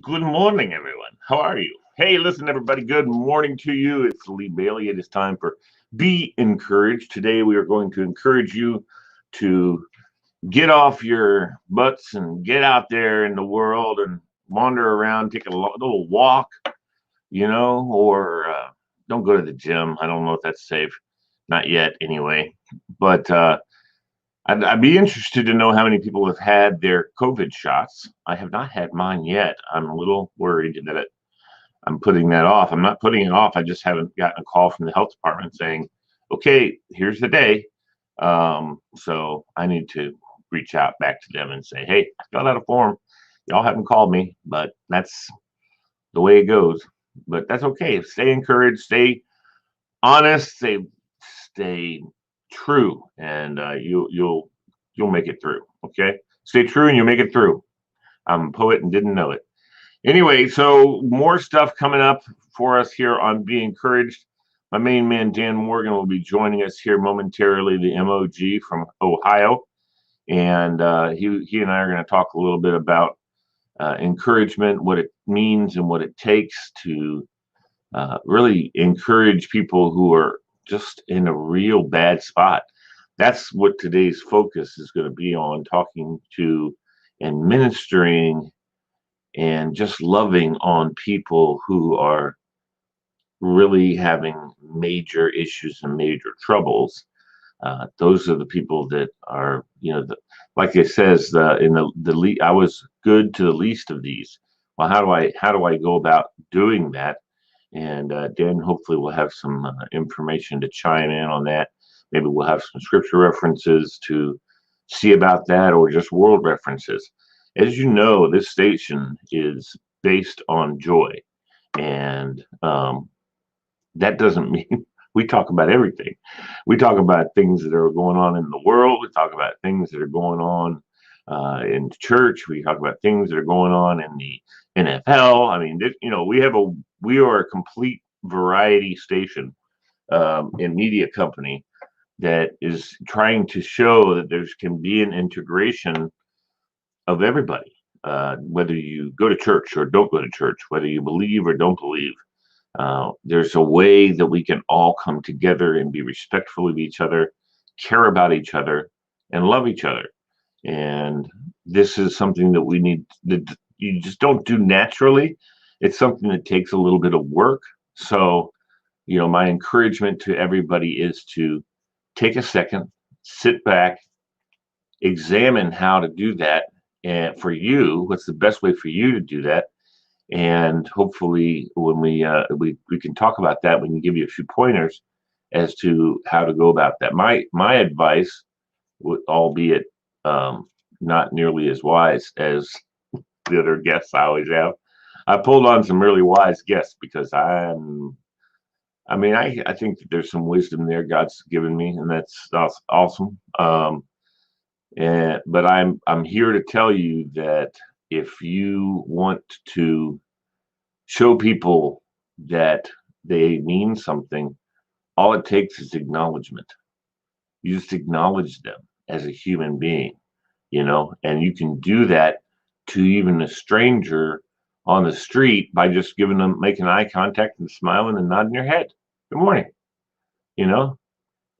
Good morning, everyone. How are you? Hey, listen, everybody. Good morning to you. It's Lee Bailey. It is time for Be Encouraged. Today, we are going to encourage you to get off your butts and get out there in the world and wander around, take a little walk, or don't go to the gym. I don't know if that's safe. Not yet, anyway. But I'd be interested to know how many people have had their COVID shots. I have not had mine yet. I'm a little worried that I'm putting that off. I'm not putting it off. I just haven't gotten a call from the health department saying, okay, here's the day. So I need to reach out back to them and say, hey, I filled out a form. Y'all haven't called me, but that's the way it goes. But that's okay. Stay encouraged, stay honest, stay true, and you'll make it through. Okay, stay true, and you'll make it through. I'm a poet and didn't know it. Anyway, so more stuff coming up for us here on Be Encouraged. My main man Dan Morgan will be joining us here momentarily. The MOG from Ohio, and he and I are going to talk a little bit about encouragement, what it means, and what it takes to really encourage people who are just in a real bad spot. That's what today's focus is going to be on, talking to and ministering and just loving on people who are really having major issues and major troubles. Those are the people that are, like it says I was good to the least of these. Well, how do I go about doing that? And Dan hopefully will have some information to chime in on that. Maybe we'll have some scripture references to see about that, or just world references. As you know, this station is based on joy, and that doesn't mean we talk about everything. We talk about things that are going on in the world. We talk about things that are going on in church. We talk about things that are going on in the NFL. I mean, we are a complete variety station and media company that is trying to show that there can be an integration of everybody, whether you go to church or don't go to church, whether you believe or don't believe. There's a way that we can all come together and be respectful of each other, care about each other, and love each other. And this is something that we need, that you just don't do naturally. It's something that takes a little bit of work. So, my encouragement to everybody is to take a second, sit back, examine how to do that. And for you, what's the best way for you to do that? And hopefully, when we can talk about that, we can give you a few pointers as to how to go about that. My advice, albeit not nearly as wise as the other guests I always have, I pulled on some really wise guests because I think that there's some wisdom there God's given me, and that's awesome. But I'm here to tell you that if you want to show people that they mean something, all it takes is acknowledgement. You just acknowledge them as a human being, and you can do that to even a stranger on the street by just making eye contact and smiling and nodding your head. Good morning, you know,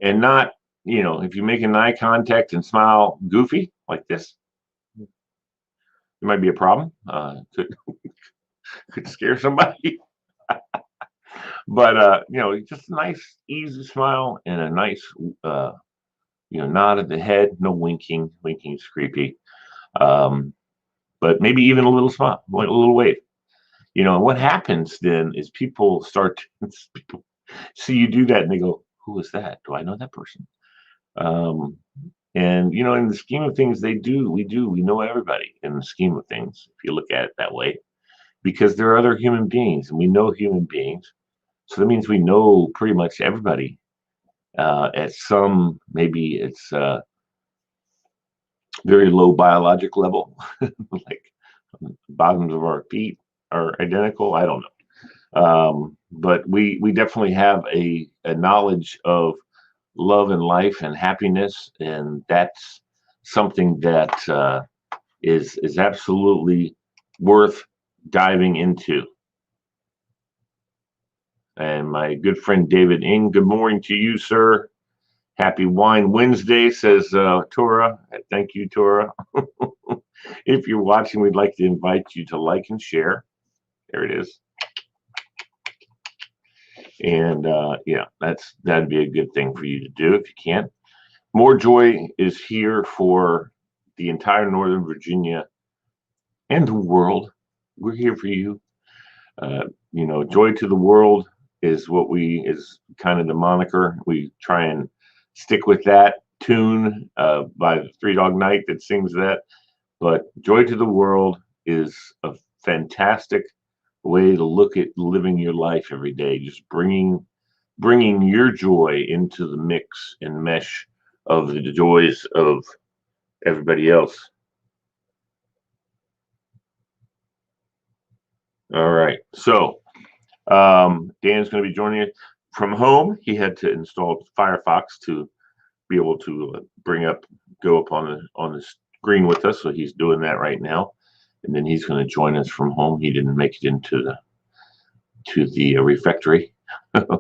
and not, if you make an eye contact and smile goofy like this, there might be a problem. Could scare somebody. But just a nice, easy smile and a nice, nod of the head. No winking. Winking is creepy. But maybe even a little smile, like a little wave. And what happens then is people see you do that and they go, "Who is that? Do I know that person?" And in the scheme of things, we know everybody in the scheme of things, if you look at it that way, because there are other human beings, and we know human beings. So that means we know pretty much everybody at some, maybe it's very low biologic level, like bottoms of our feet are identical. I don't know. But we definitely have a knowledge of love and life and happiness, and that's something that is absolutely worth diving into. And my good friend David Ng, good morning to you, sir. Happy Wine Wednesday, says Tora. Thank you, Tora. If you're watching, we'd like to invite you to like and share. There it is. And yeah, that'd be a good thing for you to do if you can. MoreJoy is here for the entire Northern Virginia and the world. We're here for you. Joy to the world is is kind of the moniker. We try and stick with that tune by the Three Dog Night that sings that. But Joy to the World is a fantastic way to look at living your life every day, just bringing your joy into the mix and mesh of the joys of everybody else. All right, so Dan's going to be joining us from home. He had to install Firefox to be able to go up on the screen with us, so he's doing that right now, and then he's going to join us from home. He didn't make it into the refectory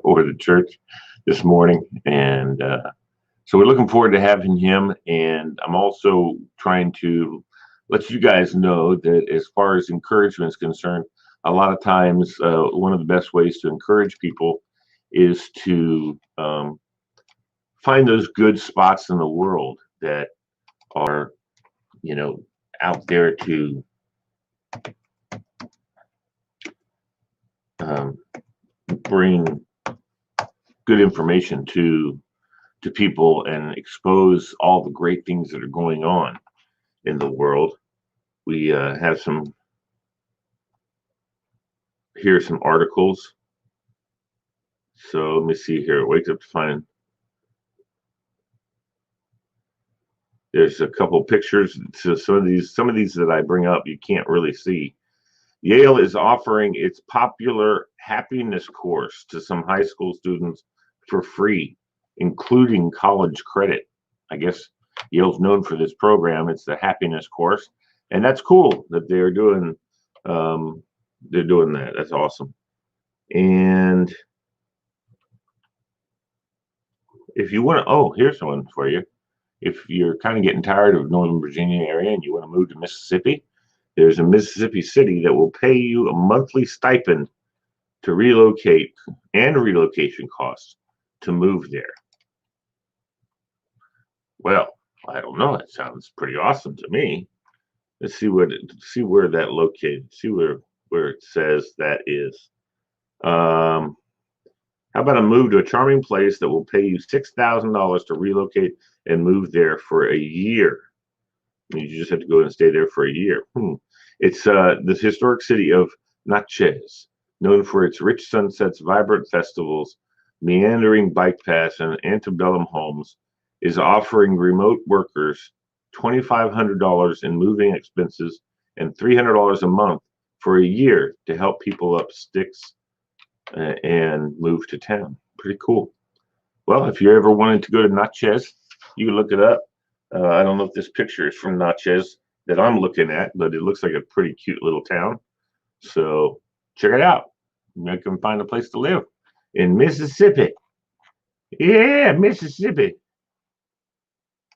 or the church this morning, and so we're looking forward to having him. And I'm also trying to let you guys know that as far as encouragement is concerned, a lot of times one of the best ways to encourage people is to find those good spots in the world that are, out there to bring good information to people and expose all the great things that are going on in the world. We have some articles. So let me see here. Wake up to find. There's a couple pictures. So some of these that I bring up, you can't really see. Yale is offering its popular happiness course to some high school students for free, including college credit. I guess Yale's known for this program. It's the happiness course, and that's cool that they're doing. They're doing that. That's awesome. And if you want to, here's one for you. If you're kind of getting tired of Northern Virginia area and you want to move to Mississippi, there's a Mississippi city that will pay you a monthly stipend to relocate and relocation costs to move there. Well, I don't know. That sounds pretty awesome to me. Let's see where that located. See where it says that is. How about a move to a charming place that will pay you $6,000 to relocate and move there for a year? You just have to go and stay there for a year. It's the historic city of Natchez, known for its rich sunsets, vibrant festivals, meandering bike paths, and antebellum homes, is offering remote workers $2,500 in moving expenses and $300 a month for a year to help people up sticks and move to town. Pretty cool. Well, if you're ever wanting to go to Natchez, you can look it up. I don't know if this picture is from Natchez that I'm looking at, but it looks like a pretty cute little town. So check it out. You can find a place to live in Mississippi. Yeah, Mississippi.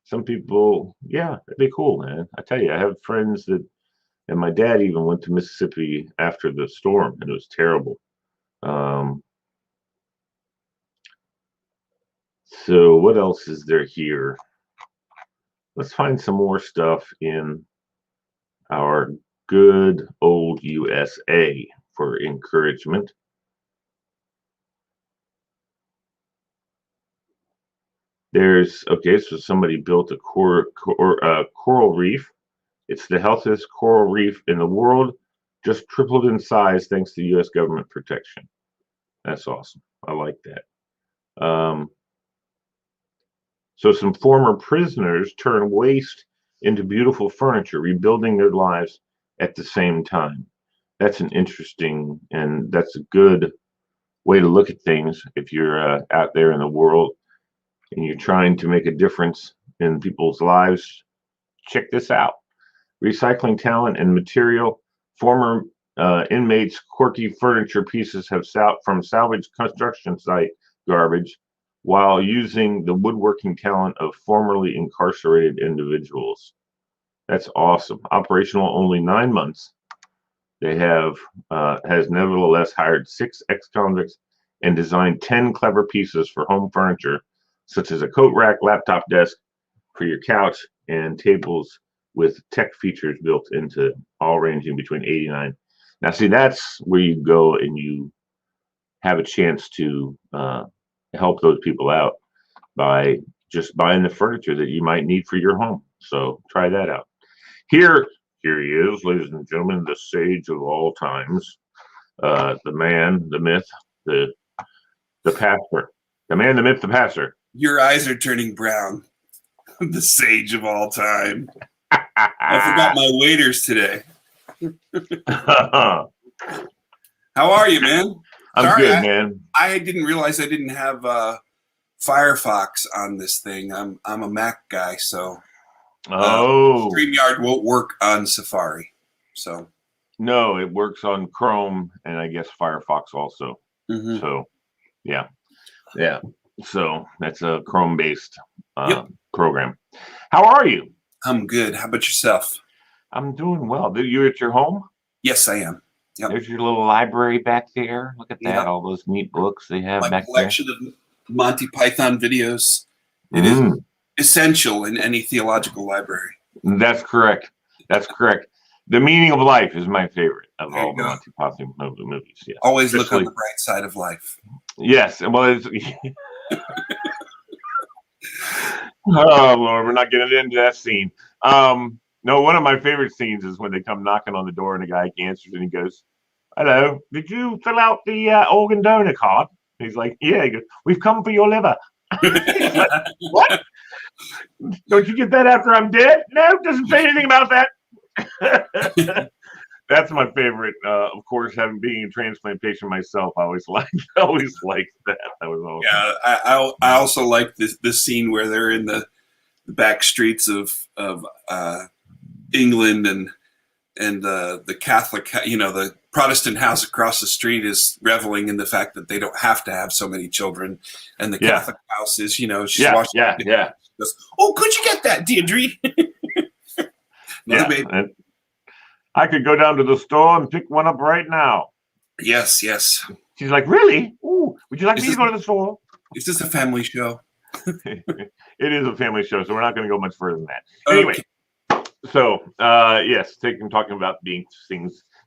Some people, yeah, that'd be cool, man. I tell you, I have friends and my dad even went to Mississippi after the storm, and it was terrible. So what else is there here? Let's find some more stuff in our good old USA for encouragement. So somebody built a coral reef. It's the healthiest coral reef in the world, just tripled in size thanks to U.S. government protection. That's awesome. I like that. So some former prisoners turn waste into beautiful furniture, rebuilding their lives at the same time. That's an interesting, and that's a good way to look at things if you're out there in the world and you're trying to make a difference in people's lives. Check this out. Recycling talent and material. Former inmates' quirky furniture pieces have from salvaged construction site garbage while using the woodworking talent of formerly incarcerated individuals. That's awesome. Operational only 9 months. They has nevertheless hired 6 ex-convicts and designed 10 clever pieces for home furniture, such as a coat rack, laptop desk for your couch, and tables with tech features built into, all ranging between 89. Now, see, that's where you go and you have a chance to help those people out by just buying the furniture that you might need for your home. So try that out. Here he is, ladies and gentlemen, the sage of all times, the man, the myth, the pastor, the man, the myth, the pastor. Your eyes are turning brown. The sage of all time. I forgot my waiters today. How are you, man? I'm good, man. I didn't realize I didn't have Firefox on this thing. I'm a Mac guy, so StreamYard won't work on Safari. So no, it works on Chrome and I guess Firefox also. Mm-hmm. So yeah. So that's a Chrome-based program. How are you? I'm good. How about yourself? I'm doing well. You at your home? Yes, I am. Yep. There's your little library back there. Look at that. Yep. All those neat books they have back there. My collection of Monty Python videos. It is essential in any theological library. That's correct. The Meaning of Life is my favorite of all the Monty Python movies. Yeah. Always look on the bright side of life. Yes. Well, oh Lord, we're not getting into that scene. No, one of my favorite scenes is when they come knocking on the door and the guy answers and he goes, "Hello, did you fill out the organ donor card?" He's like, "Yeah." He goes, "We've come for your liver." Like, what? Don't you get that after I'm dead? No, it doesn't say anything about that. That's my favorite. Of course, being a transplant patient myself, I always liked that. That was awesome. Yeah, I also like this scene where they're in the back streets of England and the Catholic, the Protestant house across the street is reveling in the fact that they don't have to have so many children, and the Catholic house is, she's watching. Yeah. She goes, "Oh, could you get that, Deirdre?" Baby. I could go down to the store and pick one up right now. Yes. She's like, "Really? Ooh, would you like me to go to the store?" Is this a family show? It is a family show, so we're not going to go much further than that. Anyway, so yes, talking about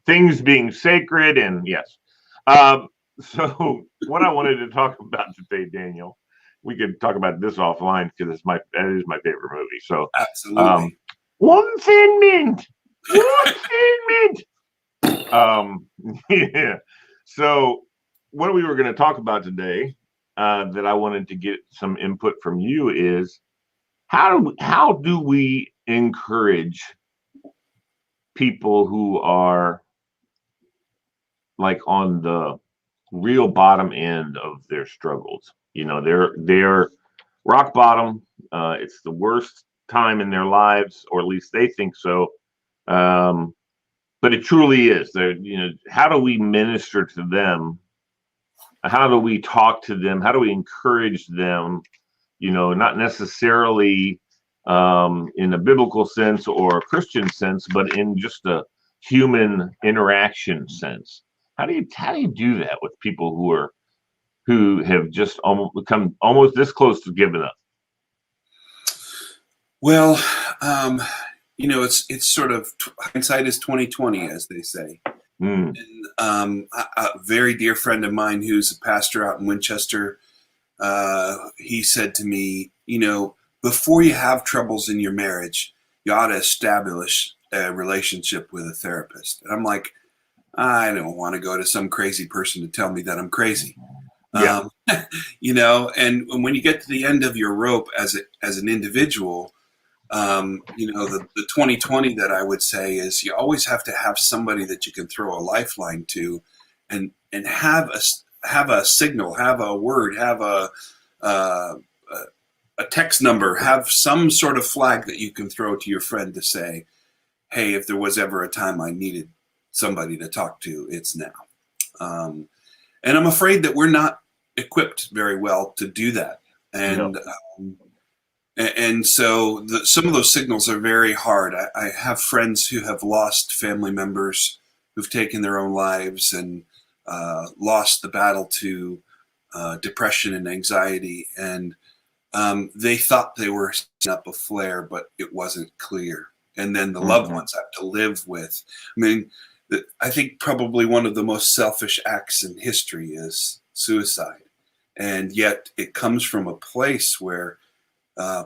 things being sacred, and yes. So what I wanted to talk about today, Daniel, we could talk about this offline because that is my favorite movie. So absolutely, One Thin Mint. Yeah. So what we were going to talk about today, that I wanted to get some input from you, is how do we encourage people who are like on the real bottom end of their struggles? They're rock bottom. It's the worst time in their lives, or at least they think so. But it truly is. How do we minister to them? How do we talk to them? How do we encourage them? Not necessarily in a biblical sense or a Christian sense, but in just a human interaction sense. How do you do that with people who have just become almost this close to giving up? Well, it's sort of hindsight is 20/20, as they say. And, a very dear friend of mine who's a pastor out in Winchester, he said to me, before you have troubles in your marriage, you ought to establish a relationship with a therapist. And I'm like, I don't want to go to some crazy person to tell me that I'm crazy. Yeah. And when you get to the end of your rope as an individual, the 20/20 that I would say is you always have to have somebody that you can throw a lifeline to, and have a signal, have a word, have a text number, have some sort of flag that you can throw to your friend to say, hey, if there was ever a time I needed somebody to talk to, it's now. And I'm afraid that we're not equipped very well to do that. And so some of those signals are very hard. I have friends who have lost family members who've taken their own lives and lost the battle to depression and anxiety. And they thought they were setting up a flare, but it wasn't clear. And then the loved ones have to live with. I mean, I think probably one of the most selfish acts in history is suicide. And yet it comes from a place where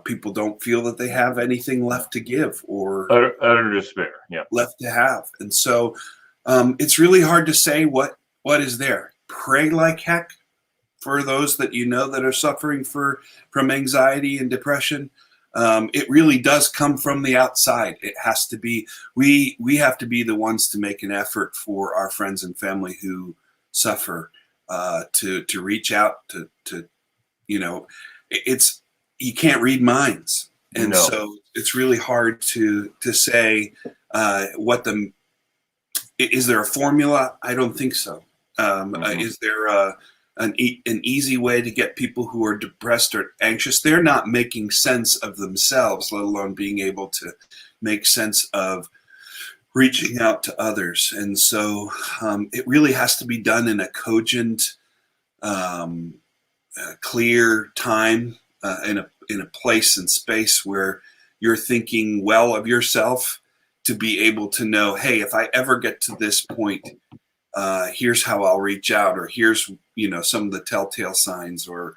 people don't feel that they have anything left to give or utter despair. Yeah, left to have. And so it's really hard to say what is there. Pray like heck for those that you know that are suffering from anxiety and depression. It really does come from the outside. It has to be, we have to be the ones to make an effort for our friends and family who suffer, to reach out to, you can't read minds. And so it's really hard to say, is there a formula? I don't think so. Is there an easy way to get people who are depressed or anxious? They're not making sense of themselves, let alone being able to make sense of reaching out to others. And so it really has to be done in a cogent, clear time, in a place and space where you're thinking well of yourself, to be able to know, hey, if I ever get to this point, here's how I'll reach out, or here's, some of the telltale signs, or,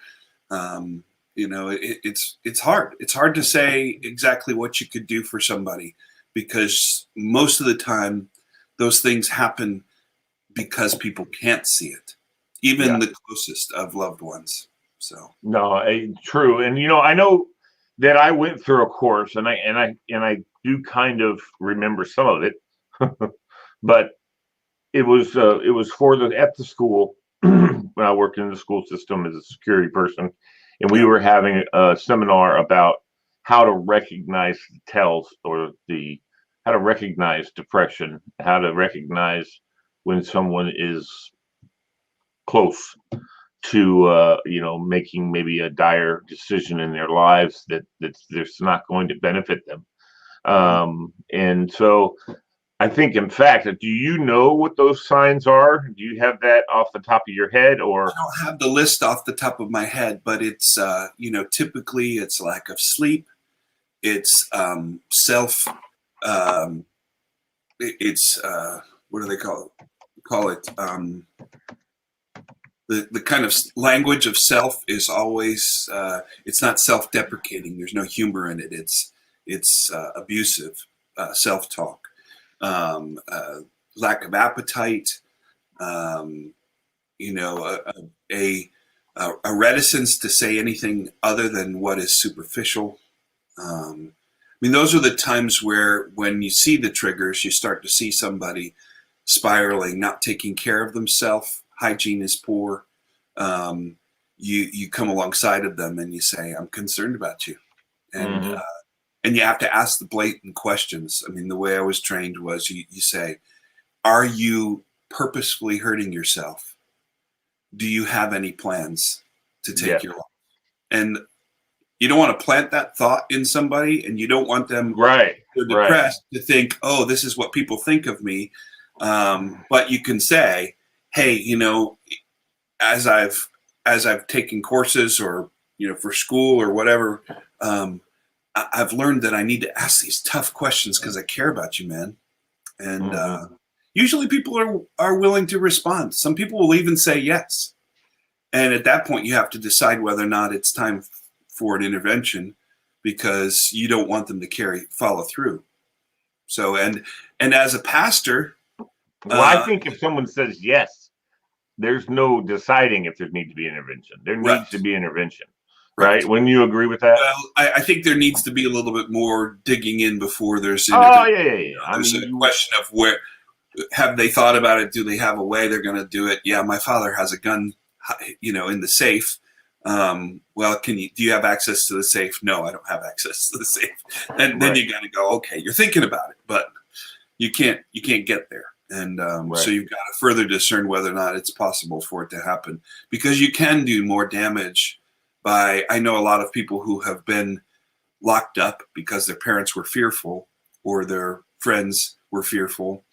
it's hard. It's hard to say exactly what you could do for somebody, because most of the time those things happen because people can't see it, even the closest of loved ones. So true. And, I know that I went through a course, and I do kind of remember some of it, but it was at the school when I worked in the school system as a security person, and we were having a seminar about how to recognize the tells, or how to recognize depression, how to recognize when someone is close to making maybe a dire decision in their lives that's not going to benefit them. And so I think, in fact, do you know what those signs are? Do you have that off the top of your head? Or I don't have the list off the top of my head, but it's typically it's lack of sleep, it's self, it's what do they call it? The kind of language of self is always, it's not self-deprecating. There's no humor in it. It's abusive self-talk, lack of appetite, a reticence to say anything other than what is superficial. Those are the times where, when you see the triggers, you start to see somebody spiraling, not taking care of themselves. Hygiene is poor. You come alongside of them and you say, I'm concerned about you. And and you have to ask the blatant questions. The way I was trained was you say, are you purposefully hurting yourself? Do you have any plans to take your life? And you don't want to plant that thought in somebody, and you don't want them, they're depressed, to think, oh, this is what people think of me. But you can say, hey, as I've taken courses, or for school or whatever, I've learned that I need to ask these tough questions because I care about you, man. And usually people are willing to respond. Some people will even say yes. And at that point, you have to decide whether or not it's time for an intervention, because you don't want them to follow through. So, and as a pastor, I think if someone says yes, there's no deciding if there needs to be intervention. There needs to be intervention, right? Wouldn't you agree with that? Well, I think there needs to be a little bit more digging in before there's intervention. There's a question of where, have they thought about it? Do they have a way they're going to do it? Yeah, my father has a gun, in the safe. Well, do you have access to the safe? No, I don't have access to the safe. And then you got to go, okay, you're thinking about it, but you can't get there. And Right. so you've got to further discern whether or not it's possible for it to happen, because you can do more damage by, I know a lot of people who have been locked up because their parents were fearful or their friends were fearful.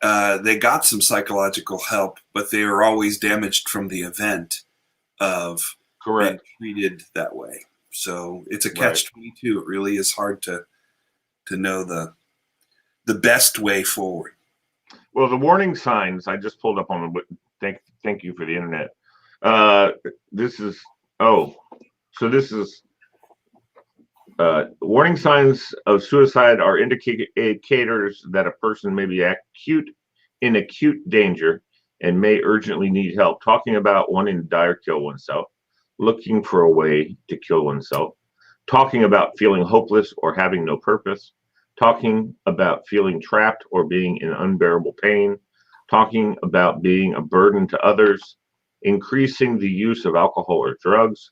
They got some psychological help, but they are always damaged from the event of Correct. being treated that way. So it's a Right. catch-22. It really is hard to know the best way forward. Well, the warning signs I just pulled up on. Thank you for the internet. This is this is warning signs of suicide are indicators that a person may be in acute danger and may urgently need help. Talking about wanting to die or kill oneself, looking for a way to kill oneself, talking about feeling hopeless or having no purpose, talking about feeling trapped or being in unbearable pain, talking about being a burden to others, increasing the use of alcohol or drugs,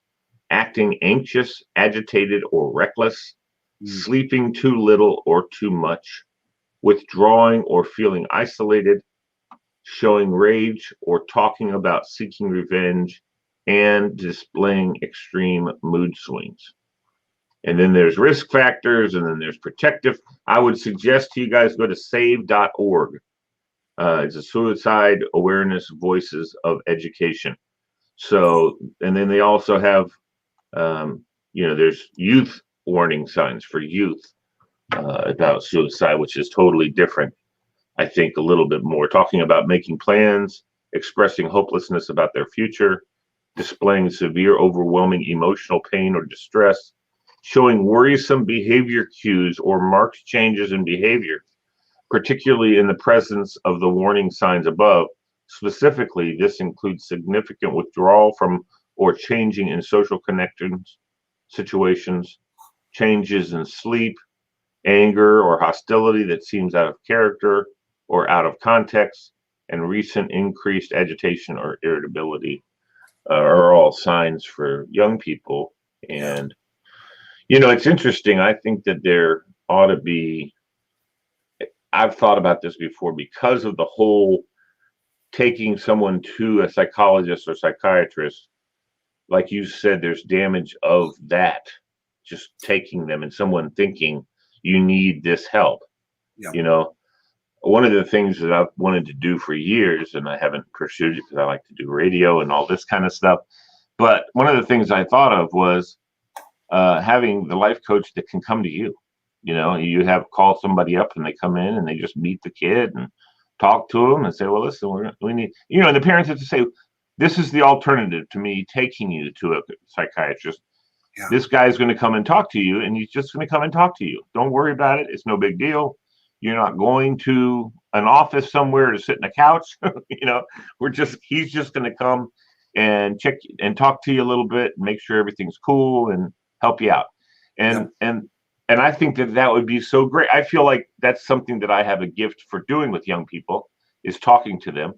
acting anxious, agitated, or reckless, sleeping too little or too much, withdrawing or feeling isolated, showing rage or talking about seeking revenge, and displaying extreme mood swings. And then there's risk factors, and then there's protective. I would suggest to you guys go to save.org. It's a suicide awareness voices of education. So, and then they also have, there's youth warning signs for youth about suicide, which is totally different. I think a little bit more talking about making plans, expressing hopelessness about their future, displaying severe, overwhelming emotional pain or distress, showing worrisome behavior cues or marked changes in behavior, particularly in the presence of the warning signs above. Specifically, this includes significant withdrawal from or changing in social connections, situations, changes in sleep, anger or hostility that seems out of character or out of context, and recent increased agitation or irritability are all signs for young people. And, it's interesting. I think that there ought to be, I've thought about this before because of the whole taking someone to a psychologist or psychiatrist. Like you said, there's damage of that, just taking them and someone thinking you need this help. Yeah. One of the things that I've wanted to do for years, and I haven't pursued it because I like to do radio and all this kind of stuff. But one of the things I thought of was having the life coach that can come to you. You have call somebody up and they come in and they just meet the kid and talk to them and say, well, listen, we need, and the parents have to say, this is the alternative to me taking you to a psychiatrist. Yeah. This guy's going to come and talk to you, and he's just going to come and talk to you. Don't worry about it. It's no big deal. You're not going to an office somewhere to sit in a couch. He's just going to come and check and talk to you a little bit and make sure everything's cool and help you out. And I think that would be so great. I feel like that's something that I have a gift for doing with young people, is talking to them.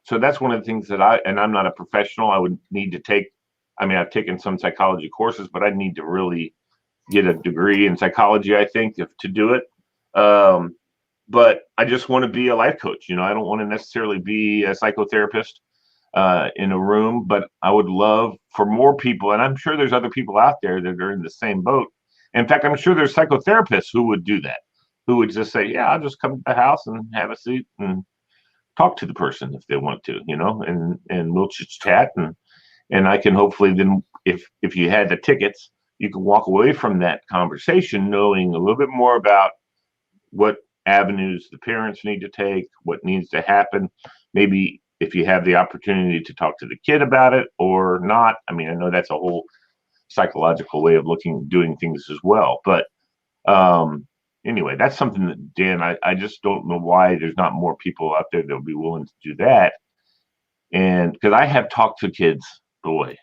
So that's one of the things that I'm not a professional. I would need to take, I've taken some psychology courses, but I need to really get a degree in psychology, I think, to do it. But I just want to be a life coach. I don't want to necessarily be a psychotherapist in a room, but I would love for more people. And I'm sure there's other people out there that are in the same boat. In fact, I'm sure there's psychotherapists who would do that, who would just say, yeah, I'll just come to the house and have a seat and talk to the person if they want to, and we'll just chat. And I can hopefully then, if you had the tickets, you can walk away from that conversation knowing a little bit more about what avenues the parents need to take, what needs to happen. Maybe if you have the opportunity to talk to the kid about it or not. I know that's a whole psychological way of doing things as well. But anyway, that's something that, Dan, I just don't know why there's not more people out there that would be willing to do that. And because I have talked to kids, boy,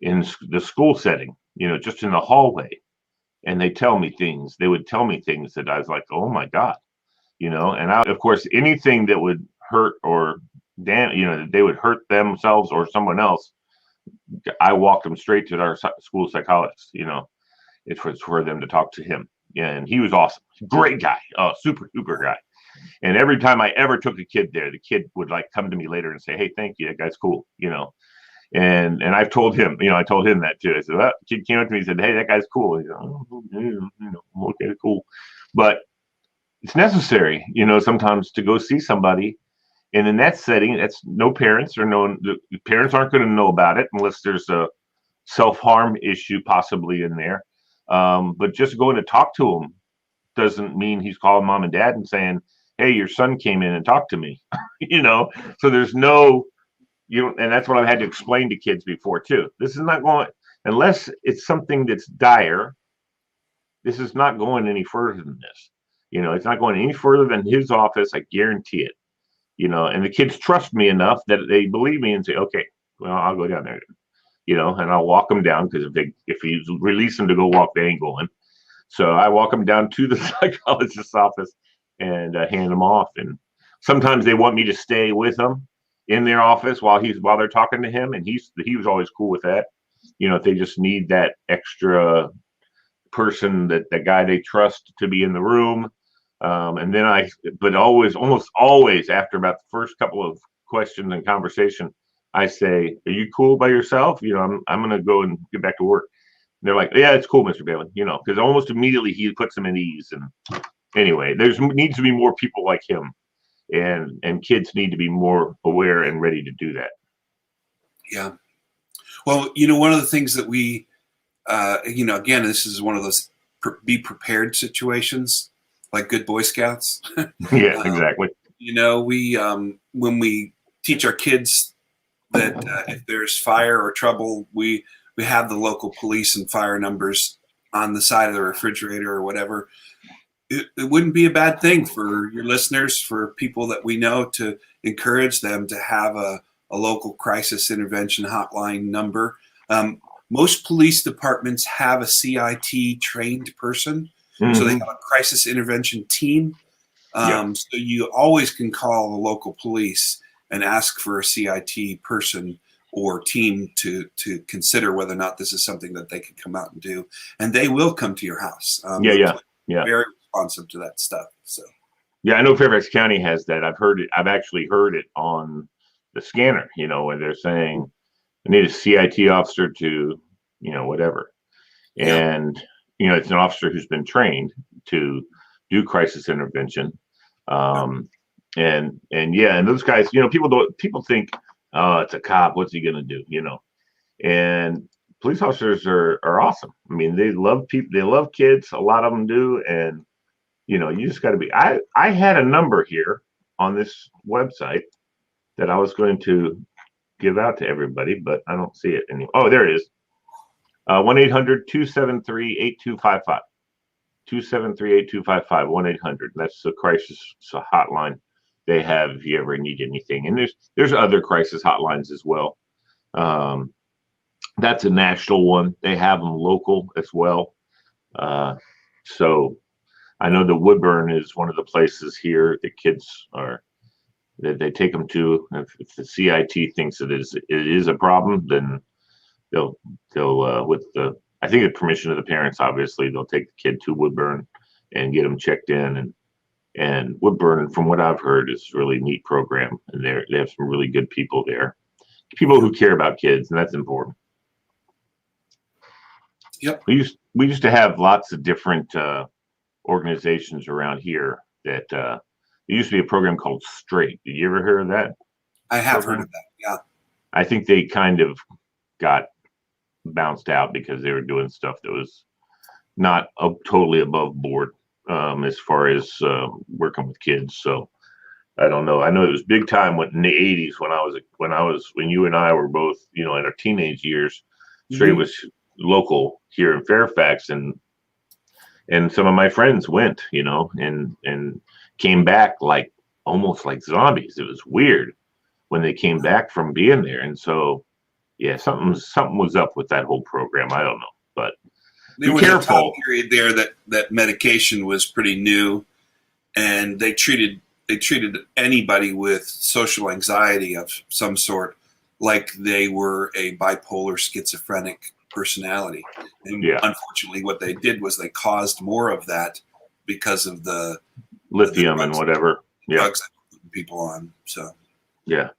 in the school setting, just in the hallway, and they would tell me things that I was like, oh my God, and of course, anything that would hurt or that they would hurt themselves or someone else, I walked them straight to our school psychologist. It was for them to talk to him. And he was awesome. Great guy. Super guy. And every time I ever took a kid there, the kid would like come to me later and say, "Hey, thank you. That guy's cool," you know. And I've told him, I told him that too. I said, well, kid came up to me and said, "Hey, that guy's cool." He's like, "Oh, okay, cool." But it's necessary, sometimes to go see somebody. And in that setting, that's no parents or no, the parents aren't going to know about it unless there's a self-harm issue possibly in there. But just going to talk to him doesn't mean he's calling mom and dad and saying, "Hey, your son came in and talked to me." So there's no, and that's what I've had to explain to kids before too. This is not going, unless it's something that's dire, this is not going any further than this. It's not going any further than his office. I guarantee it. And the kids trust me enough that they believe me and say, "Okay, well, I'll go down there," and I'll walk them down, because if you release them to go walk, they ain't going. So I walk them down to the psychologist's office and hand them off. And sometimes they want me to stay with them in their office while they're talking to him, and he was always cool with that. If they just need that extra person, that guy they trust to be in the room. And then but almost always after about the first couple of questions and conversation, I say, "Are you cool by yourself? I'm going to go and get back to work." And they're like, "Yeah, it's cool, Mr. Bailey," because almost immediately he puts them at ease. And anyway, needs to be more people like him, and kids need to be more aware and ready to do that. Yeah. Well, one of the things that we, again, this is one of those be prepared situations, like good Boy Scouts. Yeah, exactly. We when we teach our kids that if there's fire or trouble, we have the local police and fire numbers on the side of the refrigerator or whatever. It wouldn't be a bad thing for your listeners, for people that we know, to encourage them to have a local crisis intervention hotline number. Most police departments have a CIT trained person. Mm-hmm. So they have a crisis intervention team. So you always can call the local police and ask for a CIT person or team to consider whether or not this is something that they can come out and do. And they will come to your house. Very responsive to that stuff. So I know Fairfax County has that. I've actually heard it on the scanner, where they're saying, "I need a CIT officer to, whatever." And, it's an officer who's been trained to do crisis intervention. And those guys, people think, "Oh, it's a cop. What's he going to do?" And police officers are awesome. I mean, they love people. They love kids. A lot of them do. And, you just got to be, I had a number here on this website that I was going to give out to everybody, but I don't see it anymore. Oh, there it is. 1-800-273-8255. 273-8255. 1-800. That's the crisis hotline they have if you ever need anything. And there's other crisis hotlines as well. That's a national one. They have them local as well. So I know the Woodburn is one of the places here the kids that they take them to. If the CIT thinks it is a problem, then they'll with the, I think, the permission of the parents, obviously, they'll take the kid to Woodburn and get them checked in. And Woodburn, from what I've heard, is a really neat program, and they have some really good people there, people who care about kids, and that's important. Yep. We used to have lots of different organizations around here that there used to be a program called Straight. Did you ever hear of that? I have heard of that. Yeah. I think they kind of got bounced out because they were doing stuff that was not totally above board as far as working with kids. So I don't know. I know it was big time in the 80s when you and I were both, in our teenage years. Straight was local here in Fairfax, and some of my friends went, and came back like almost like zombies. It was weird when they came back from being there. And so, yeah, something was up with that whole program. I don't know, but there was a time period there that medication was pretty new, and they treated anybody with social anxiety of some sort like they were a bipolar schizophrenic personality. And unfortunately, what they did was they caused more of that because of the lithium and whatever. drugs that I'm putting people on. So yeah.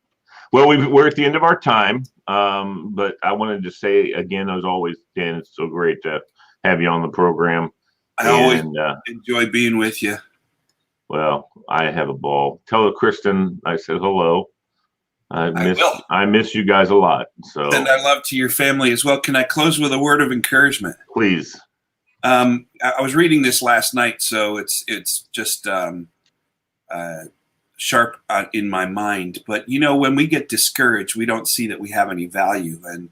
Well, we're at the end of our time, but I wanted to say again, as always, Dan, it's so great to have you on the program. I always enjoy being with you. Well, I have a ball. Tell Kristen I said hello. I miss you guys a lot. So send our love to your family as well. Can I close with a word of encouragement? Please. I was reading this last night, so it's just sharp in my mind. But when we get discouraged, we don't see that we have any value. And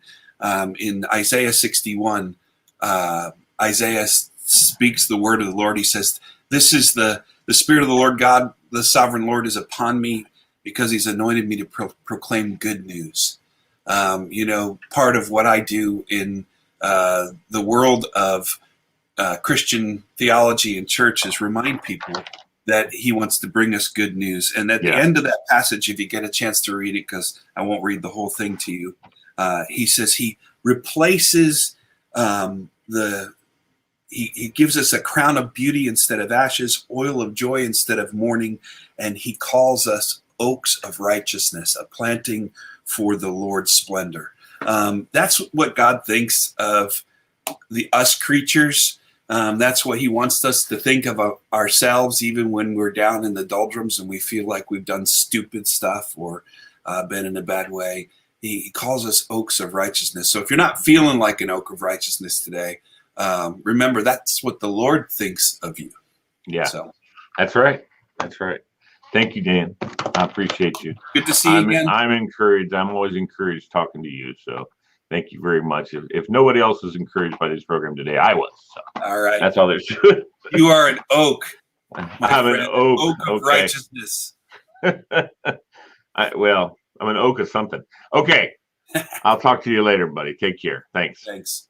in Isaiah 61, Isaiah speaks the word of the Lord. He says, "This is the Spirit of the Lord God, the sovereign Lord, is upon me, because He's anointed me to proclaim good news." Part of what I do in the world of Christian theology and church is remind people that He wants to bring us good news. And at the end of that passage, if you get a chance to read it, because I won't read the whole thing to you, he says He replaces He gives us a crown of beauty instead of ashes, oil of joy instead of mourning, and He calls us oaks of righteousness, a planting for the Lord's splendor. That's what God thinks of us creatures. That's what He wants us to think of ourselves, even when we're down in the doldrums and we feel like we've done stupid stuff or been in a bad way. He calls us oaks of righteousness. So if you're not feeling like an oak of righteousness today, remember that's what the Lord thinks of you. Yeah, so that's right. That's right. Thank you, Dan. I appreciate you. Good to see you again. I'm encouraged. I'm always encouraged talking to you. So thank you very much. If nobody else was encouraged by this program today, I was. So all right. That's all there's to it. You are an oak. I'm an oak of righteousness. I'm an oak of something. Okay. I'll talk to you later, buddy. Take care. Thanks. Thanks.